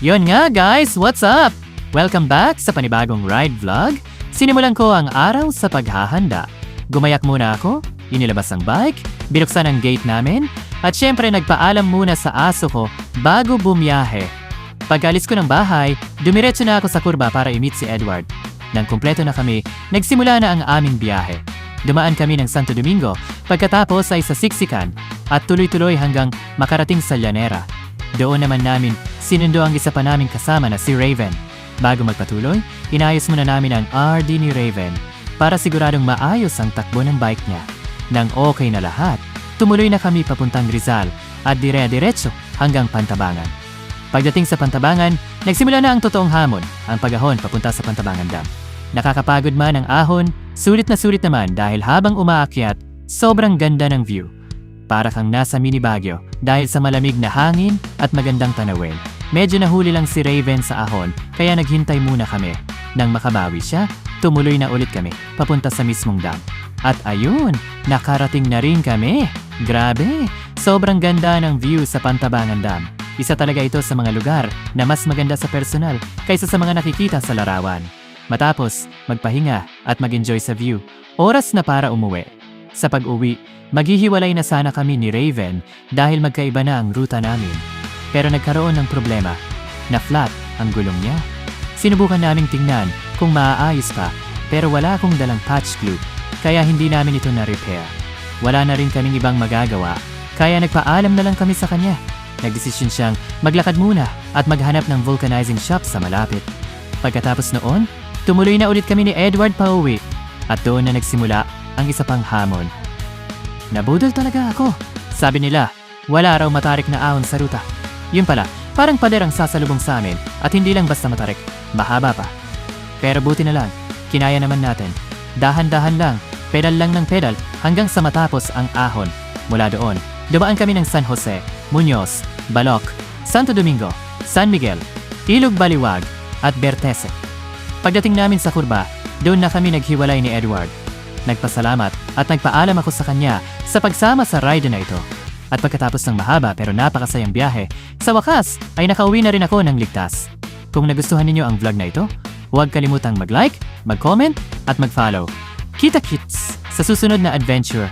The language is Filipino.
Yon nga guys, what's up? Welcome back sa panibagong ride vlog. Sinimulan ko ang araw sa paghahanda. Gumayak muna ako, inilabas ang bike, binuksan ang gate namin, at syempre nagpaalam muna sa aso ko bago bumiyahe. Pagkalis ko ng bahay, dumiretso na ako sa kurba para i-meet si Edward. Nang kumpleto na kami, nagsimula na ang aming biyahe. Dumaan kami ng Santo Domingo, pagkatapos ay sa Siksikan, at tuloy-tuloy hanggang makarating sa Llanera. Doon naman namin sinundo ang isa pa naming kasama na si Raven. Bago magpatuloy, inayos muna namin ang RD ni Raven para siguradong maayos ang takbo ng bike niya. Nang okay na lahat, tumuloy na kami papuntang Rizal at dire-diretso hanggang Pantabangan. Pagdating sa Pantabangan, nagsimula na ang totoong hamon, ang pag-ahon papunta sa Pantabangan Dam. Nakakapagod man ang ahon, sulit na sulit naman dahil habang umaakyat, sobrang ganda ng view. Para kang nasa mini Baguio dahil sa malamig na hangin at magandang tanawin. Medyo nahuli lang si Raven sa ahon kaya naghintay muna kami. Nang makabawi siya, tumuloy na ulit kami papunta sa mismong dam. At ayun, nakarating na rin kami. Grabe, sobrang ganda ng view sa Pantabangan Dam. Isa talaga ito sa mga lugar na mas maganda sa personal kaysa sa mga nakikita sa larawan. Matapos, magpahinga at mag-enjoy sa view, oras na para umuwi. Sa pag-uwi, maghihiwalay na sana kami ni Raven dahil magkaiba na ang ruta namin. Pero nagkaroon ng problema, na flat ang gulong niya. Sinubukan naming tingnan kung maaayos pa, pero wala akong dalang patch glue, kaya hindi namin ito na-repair. Wala na rin kaming ibang magagawa, kaya nagpaalam na lang kami sa kanya. Nagdesisyon siyang maglakad muna at maghanap ng vulcanizing shop sa malapit. Pagkatapos noon, tumuloy na ulit kami ni Edward pauwi at doon na nagsimula ang isa pang hamon. Nabudol talaga ako. Sabi nila, wala raw matarik na ahon sa ruta. Yun pala, parang pader ang sasalubong sa amin at hindi lang basta matarik, mahaba pa. Pero buti na lang, kinaya naman natin. Dahan-dahan lang, pedal lang ng pedal hanggang sa matapos ang ahon. Mula doon, dumaan kami ng San Jose, Muñoz, Balok, Santo Domingo, San Miguel, Ilog Baliwag at Bertese. Pagdating namin sa kurba, doon na kami naghiwalay ni Edward. Nagpasalamat at nagpaalam ako sa kanya sa pagsama sa ride na ito. At pagkatapos ng mahaba pero napakasayang biyahe, sa wakas ay nakauwi na rin ako ng ligtas. Kung nagustuhan ninyo ang vlog na ito, huwag kalimutang mag-like, mag-comment at mag-follow. Kita-kits sa susunod na adventure.